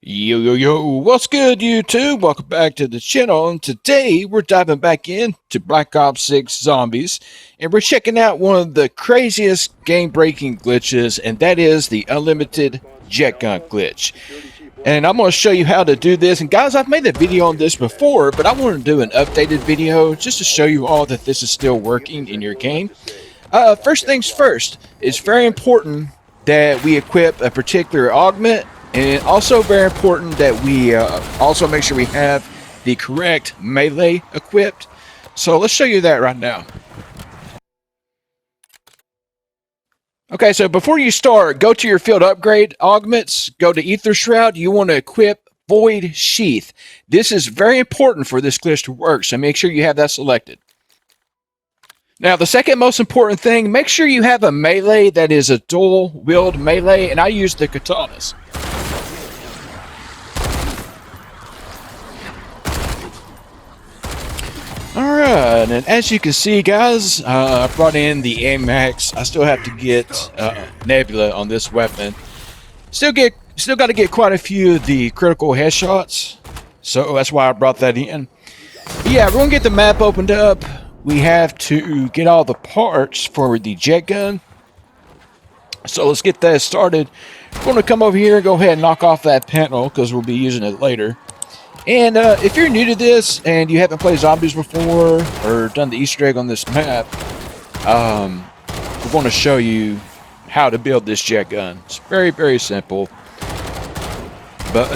Yo, what's good, YouTube? Welcome back to the channel, and today we're diving back into Black Ops 6 Zombies, and we're checking out one of the craziest game-breaking glitches, and that is the unlimited Jetgun glitch. And I'm going to show you how to do this, and guys, I've made a video on this before, but I want to do an updated video just to show you all that this is still working in your game. First things first, it's very important that we equip a particular augment. And also very important that we also make sure we have the correct melee equipped. So let's show you that right now. Okay, so before you start, go to your field upgrade augments, go to Ether Shroud. You want to equip Void Sheath. This is very important for this glitch to work, so make sure you have that selected. Now, the second most important thing, make sure you have a melee that is a dual wield melee, and I use the katanas. Alright, and as you can see, guys, I brought in the AMAX. I still have to get Nebula on this weapon. Still got to get quite a few of the critical headshots, so that's why I brought that in. But yeah, we're going to get the map opened up. We have to get all the parts for the Jetgun. So let's get that started. We're going to come over here and go ahead and knock off that panel because we'll be using it later. And if you're new to this and you haven't played zombies before or done the Easter egg on this map, we're going to show you how to build this Jetgun. It's very, very simple. But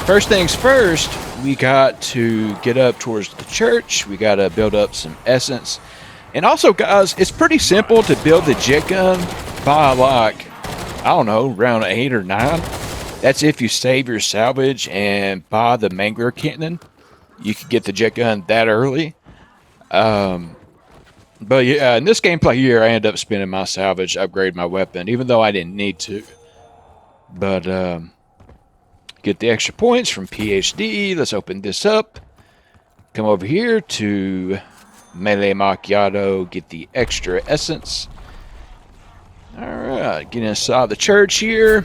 first things first, we got to get up towards the church. We got to build up some essence. And also, guys, it's pretty simple to build the Jetgun by, like, I don't know, round 8 or 9. That's if you save your salvage and buy the Mangler cannon. You can get the Jetgun that early. But yeah, in this gameplay here, I ended up spending my salvage to upgrade my weapon, even though I didn't need to. But get the extra points from PhD. Let's open this up. Come over here to Melee Macchiato. Get the extra essence. Alright, get inside the church here.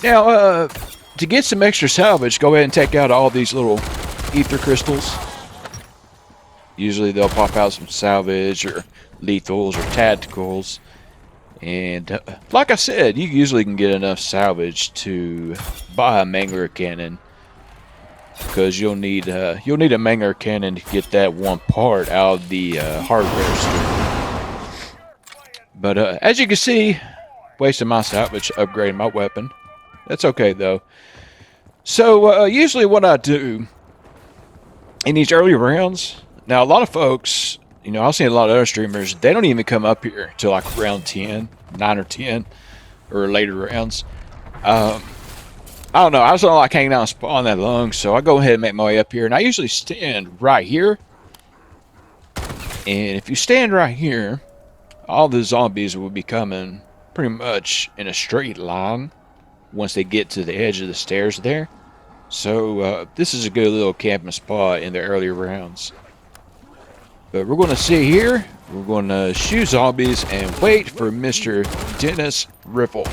Now, to get some extra salvage, go ahead and take out all these little ether crystals. Usually they'll pop out some salvage or lethals or tacticals. And like I said, you usually can get enough salvage to buy a Mangler cannon. Because you'll need a Mangler cannon to get that one part out of the hardware store. But as you can see, wasting my salvage upgrading my weapon. That's okay, though. So, usually what I do in these early rounds, now a lot of folks, you know, I've seen a lot of other streamers, they don't even come up here till like round 10, 9 or 10, or later rounds. I don't know, I just don't like hanging out and spawn that long, so I go ahead and make my way up here, and I usually stand right here. And if you stand right here, all the zombies will be coming pretty much in a straight line once they get to the edge of the stairs there. So this is a good little camping spot in the earlier rounds. But we're going to sit here, we're going to shoot zombies and wait for Mr. Dennis Riffle.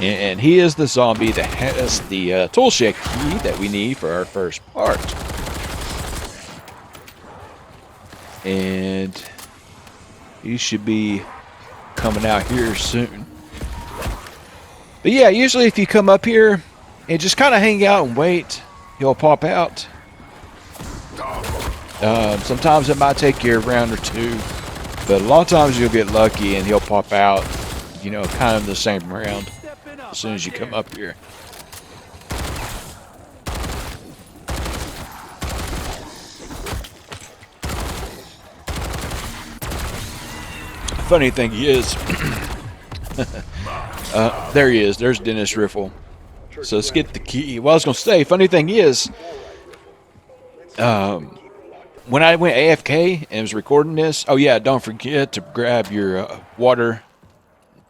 And he is the zombie that has the toolshed key that we need for our first part. And he should be coming out here soon. But yeah, usually if you come up here and just kind of hang out and wait, he'll pop out. Sometimes it might take you a round or two, but a lot of times you'll get lucky and he'll pop out, you know, kind of the same round as soon as you come up here. Funny thing is, there he is. There's Dennis Riffle. So let's get the key. Well, I was going to say, funny thing is, when I went AFK and was recording this, oh yeah, don't forget to grab your water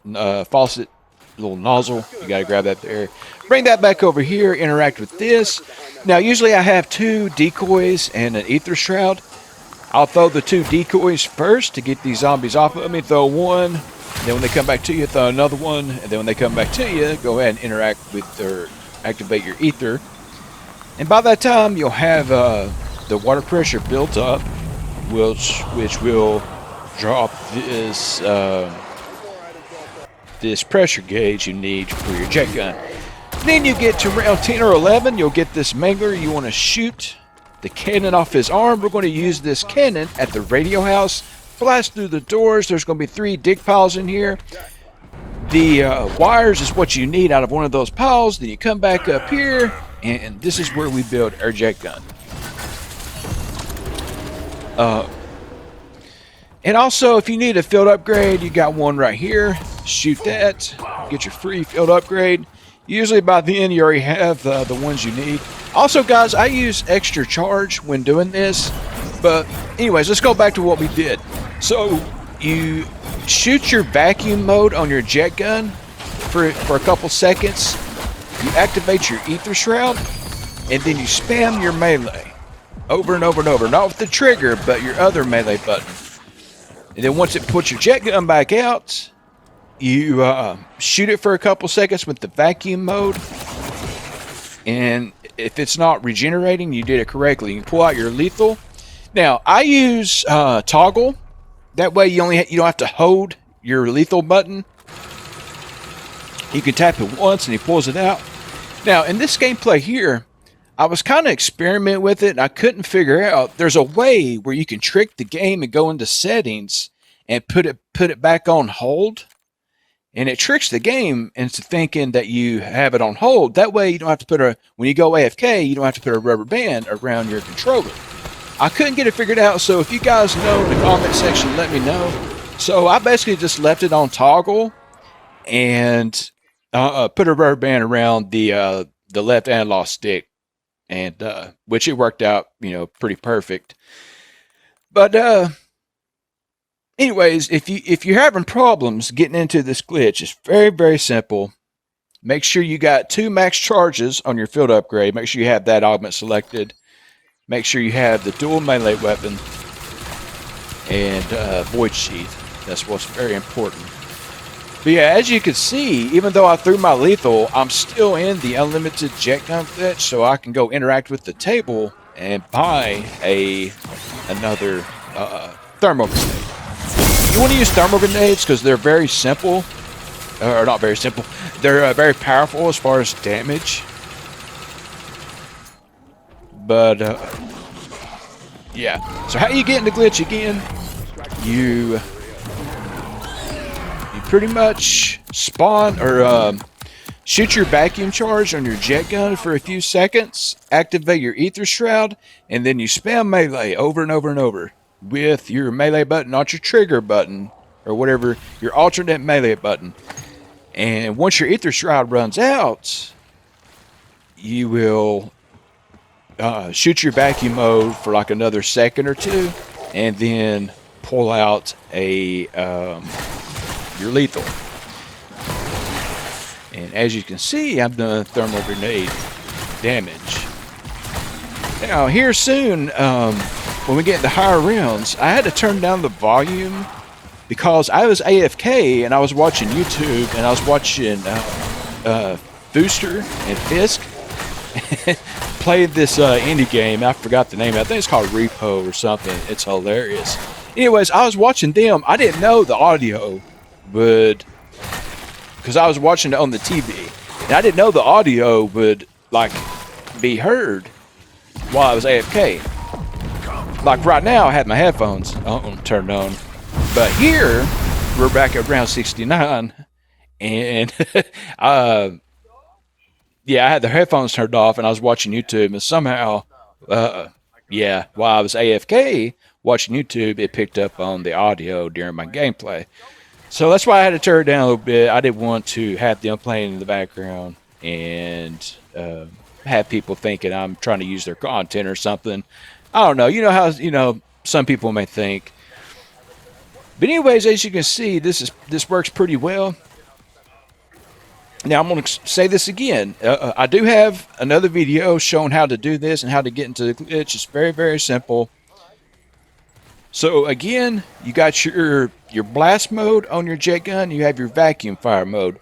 faucet, little nozzle. You got to grab that there. Bring that back over here, interact with this. Now, usually I have 2 decoys and an ether shroud. I'll throw the 2 decoys first to get these zombies off of me. Throw one, then when they come back to you, throw another one, and then when they come back to you, go ahead and interact with their activate your ether. And by that time, you'll have the water pressure built up, which will drop this pressure gauge you need for your jet gun. Then you get to round 10 or 11, you'll get this mangler. You want to shoot the cannon off his arm. We're going to use this cannon at the radio house. Blast through the doors. There's going to be 3 dig piles in here. The wires is what you need out of one of those piles. Then you come back up here, and this is where we build our jet gun. And also, if you need a field upgrade, you got one right here. Shoot that. Get your free field upgrade. Usually by the end, you already have the ones you need. Also, guys, I use extra charge when doing this. But anyways, let's go back to what we did. So you shoot your vacuum mode on your jet gun for a couple seconds. You activate your ether shroud, and then you spam your melee over and over and over. Not with the trigger, but your other melee button. And then once it puts your jet gun back out, you shoot it for a couple seconds with the vacuum mode. And if it's not regenerating, you did it correctly. You can pull out your lethal. Now, I use toggle. That way you don't have to hold your lethal button. You can tap it once and he pulls it out. Now, in this gameplay here, I was kind of experimenting with it and I couldn't figure out. There's a way where you can trick the game and go into settings and put it back on hold. And it tricks the game into thinking that you have it on hold. That way you don't have to put when you go AFK, you don't have to put a rubber band around your controller. I couldn't get it figured out, so if you guys know in the comment section, let me know. So I basically just left it on toggle and put a rubber band around the left analog stick, and which it worked out, pretty perfect. But anyways, if you're having problems getting into this glitch, it's very, very simple. Make sure you got 2 max charges on your field upgrade. Make sure you have that augment selected. Make sure you have the dual melee weapon and void sheath. That's what's very important. But yeah, as you can see, even though I threw my lethal, I'm still in the unlimited jet gun glitch, so I can go interact with the table and buy another thermal grenade. You want to use thermal grenades because they're very simple, or not very simple. They're very powerful as far as damage. But yeah. So how you get in the glitch again? You pretty much spawn or shoot your vacuum charge on your jet gun for a few seconds, activate your ether shroud, and then you spam melee over and over and over with your melee button, not your trigger button or whatever, your alternate melee button. And once your ether shroud runs out, you will shoot your vacuum mode for like another second or two, and then pull out your lethal. And as you can see, I've done thermal grenade damage. Now here soon, when we get into higher rounds, I had to turn down the volume because I was AFK and I was watching YouTube and I was watching Booster and Fisk play this indie game. I forgot the name. I think it's called Repo or something. It's hilarious. Anyways, I was watching them. I didn't know the audio would, because I was watching it on the TV, and I didn't know the audio would like be heard while I was AFK. Like right now, I had my headphones turned on, but here we're back at round 69, and yeah, I had the headphones turned off, and I was watching YouTube, and somehow, yeah, while I was AFK watching YouTube, it picked up on the audio during my gameplay. So that's why I had to turn it down a little bit. I didn't want to have them playing in the background and have people thinking I'm trying to use their content or something. I don't know. You know how some people may think. But anyways, as you can see, this works pretty well. Now I'm going to say this again. I do have another video showing how to do this and how to get into the glitch. It's very, very simple. So again, you got your blast mode on your jet gun. You have your vacuum fire mode.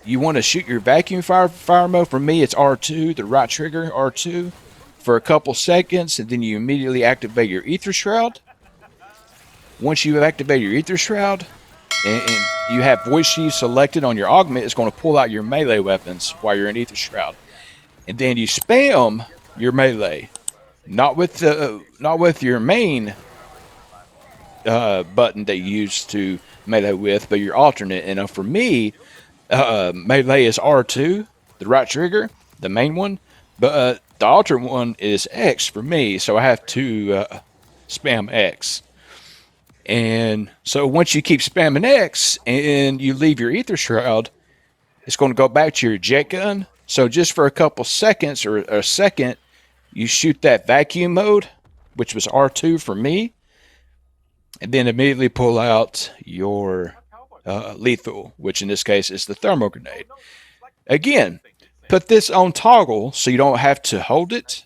you want to shoot your vacuum fire mode. For me, it's R2, the right trigger, R2, for a couple seconds, and then you immediately activate your Ether Shroud. Once you activate your Ether Shroud, and you have voice sheath selected on your augment, it's going to pull out your melee weapons while you're in Ether Shroud. And then you spam your melee. Not with your main button that you use to melee with, but your alternate. And for me, melee is R2, the right trigger, the main one, but the alternate one is X for me, so I have to spam X. And so once you keep spamming X and you leave your Ether Shroud, it's going to go back to your Jetgun. So just for a couple seconds or a second, you shoot that vacuum mode, which was R2 for me, and then immediately pull out your lethal, which in this case is the thermal grenade. Again, put this on toggle so you don't have to hold it,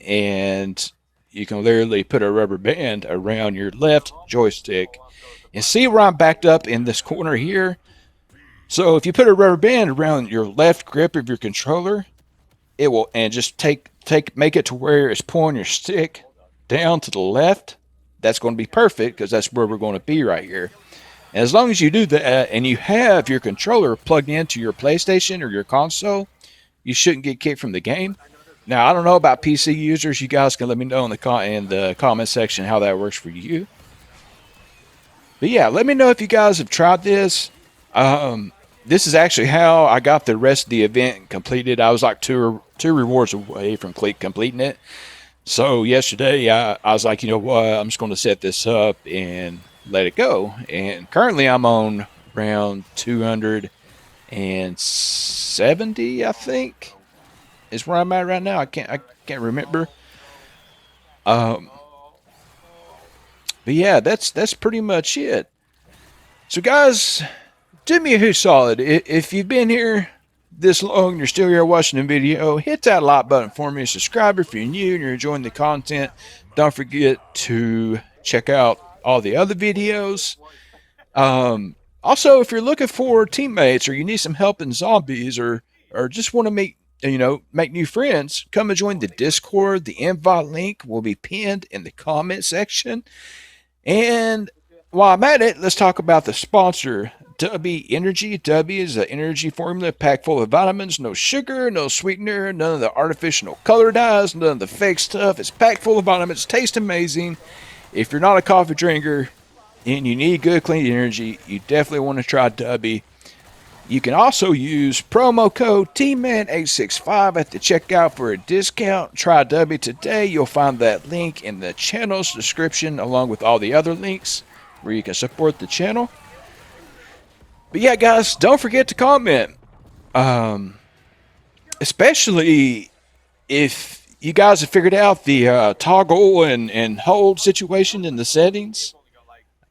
and you can literally put a rubber band around your left joystick. And see where I'm backed up in this corner here? So if you put a rubber band around your left grip of your controller, it will, and just make it to where it's pulling your stick down to the left. That's going to be perfect because that's where we're going to be right here. And as long as you do that and you have your controller plugged into your PlayStation or your console, you shouldn't get kicked from the game. Now, I don't know about PC users. You guys can let me know in the comment section how that works for you. But yeah, let me know if you guys have tried this. This is actually how I got the rest of the event completed. I was like two rewards away from completing it. So yesterday, I was like, you know what? I'm just going to set this up and let it go. And currently, I'm on round 270, I think, is where I'm at right now. I can't remember. But yeah, that's pretty much it. So guys, do me a huge solid. If you've been here this long and you're still here watching the video, hit that like button for me. Subscribe if you're new and you're enjoying the content. Don't forget to check out all the other videos. Also, if you're looking for teammates or you need some help in zombies or just want to make new friends, come and join the Discord. The invite link will be pinned in the comment section. And while I'm at it, let's talk about the sponsor, W Energy. W is an energy formula packed full of vitamins, no sugar, no sweetener, none of the artificial color dyes, none of the fake stuff. It's packed full of vitamins, tastes amazing. If you're not a coffee drinker and you need good, clean energy, you definitely want to try W. You can also use promo code TMAN865 at the checkout for a discount. Try W today. You'll find that link in the channel's description along with all the other links where you can support the channel. But yeah, guys, don't forget to comment. Especially if you guys have figured out the toggle and hold situation in the settings.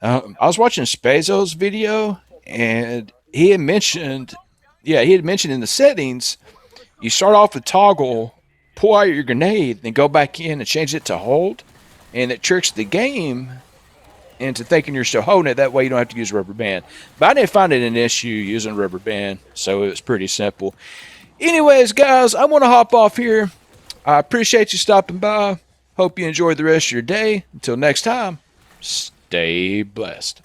I was watching Spazo's video, and he had mentioned in the settings, you start off with toggle, pull out your grenade, then go back in and change it to hold, and it tricks the game into thinking you're still holding it. That way you don't have to use rubber band. But I didn't find it an issue using rubber band, so it was pretty simple. Anyways, guys, I want to hop off here. I appreciate you stopping by. Hope you enjoyed the rest of your day. Until next time, stay blessed.